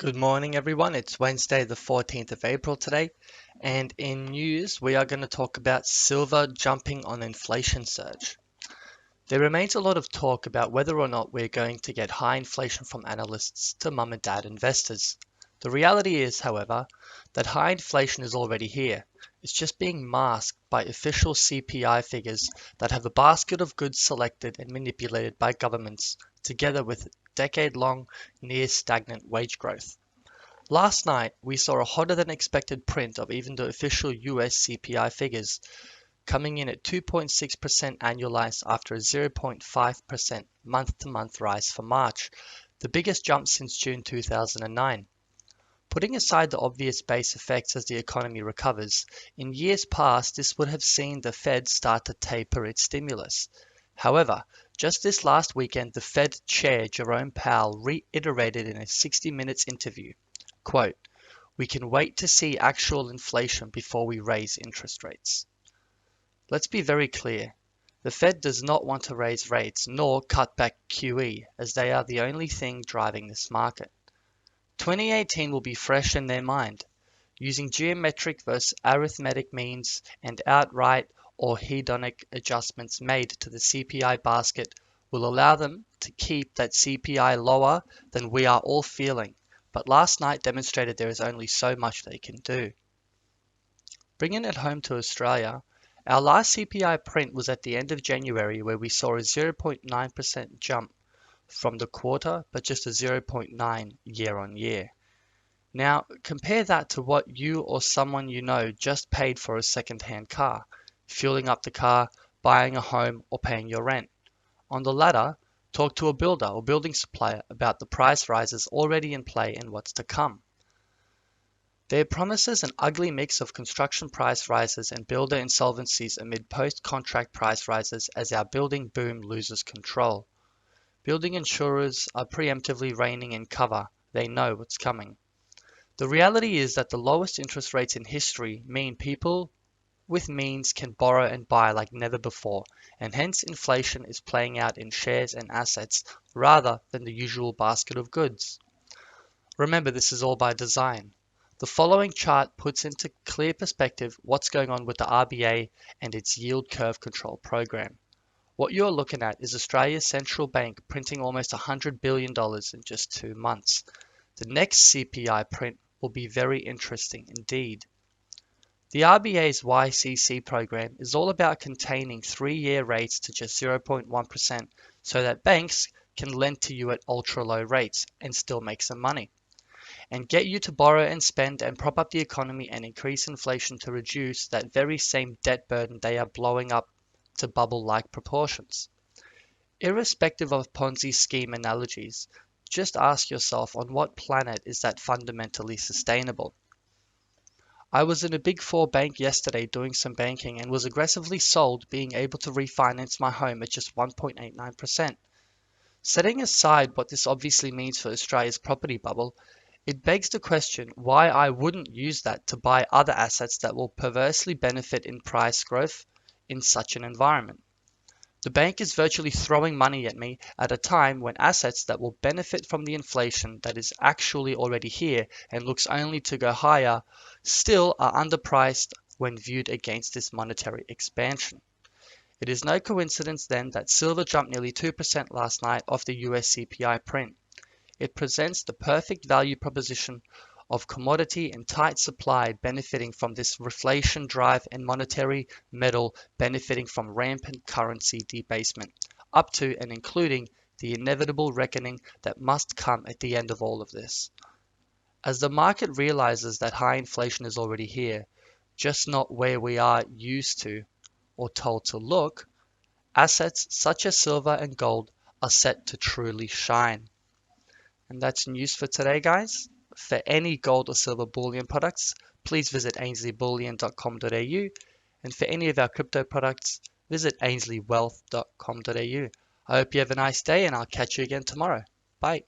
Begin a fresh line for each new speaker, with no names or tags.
Good morning, everyone. It's Wednesday, the 14th of April today, and in news, we are going to talk about silver jumping on inflation surge. There remains a lot of talk about whether or not we're going to get high inflation from analysts to mum and dad investors. The reality is, however, that high inflation is already here. It's just being masked by official CPI figures that have a basket of goods selected and manipulated by governments, together with decade-long, near-stagnant wage growth. Last night, we saw a hotter than expected print of even the official US CPI figures, coming in at 2.6% annualized after a 0.5% month-to-month rise for March, the biggest jump since June 2009. Putting aside the obvious base effects as the economy recovers, in years past this would have seen the Fed start to taper its stimulus. However, just this last weekend, the Fed Chair Jerome Powell reiterated in a 60 Minutes interview, quote, "We can wait to see actual inflation before we raise interest rates." Let's be very clear. The Fed does not want to raise rates nor cut back QE, as they are the only thing driving this market. 2018 will be fresh in their mind. Using geometric versus arithmetic means and outright or hedonic adjustments made to the CPI basket will allow them to keep that CPI lower than we are all feeling, but last night demonstrated there is only so much they can do. Bringing it home to Australia, our last CPI print was at the end of January, where we saw a 0.9% jump from the quarter, but just a 0.9 year on year. Now, compare that to what you or someone you know just paid for a second-hand car, fueling up the car, buying a home, or paying your rent. On the latter, talk to a builder or building supplier about the price rises already in play and what's to come. There promises an ugly mix of construction price rises and builder insolvencies amid post-contract price rises as our building boom loses control. Building insurers are preemptively reining in cover. They know what's coming. The reality is that the lowest interest rates in history mean people with means can borrow and buy like never before, and hence inflation is playing out in shares and assets rather than the usual basket of goods. Remember, this is all by design. The following chart puts into clear perspective what's going on with the RBA and its yield curve control program. What you're looking at is Australia's central bank printing almost $100 billion in just 2 months. The next CPI print will be very interesting indeed. The RBA's YCC program is all about containing 3-year rates to just 0.1% so that banks can lend to you at ultra-low rates and still make some money, and get you to borrow and spend and prop up the economy and increase inflation to reduce that very same debt burden they are blowing up to bubble-like proportions. Irrespective of Ponzi scheme analogies, just ask yourself, on what planet is that fundamentally sustainable? I was in a Big Four bank yesterday doing some banking and was aggressively sold being able to refinance my home at just 1.89%. Setting aside what this obviously means for Australia's property bubble, it begs the question why I wouldn't use that to buy other assets that will perversely benefit in price growth in such an environment. The bank is virtually throwing money at me at a time when assets that will benefit from the inflation that is actually already here and looks only to go higher still are underpriced when viewed against this monetary expansion. It is no coincidence then that silver jumped nearly 2% last night off the US CPI print. It presents the perfect value proposition of commodity and tight supply benefiting from this reflation drive and monetary metal benefiting from rampant currency debasement, up to and including the inevitable reckoning that must come at the end of all of this. As the market realizes that high inflation is already here, just not where we are used to or told to look, assets such as silver and gold are set to truly shine. And that's news for today, guys. For any gold or silver bullion products, please visit ainsleyBullion.com.au, and for any of our crypto products, visit ainsleywealth.com.au. I hope you have a nice day, and I'll catch you again tomorrow. Bye.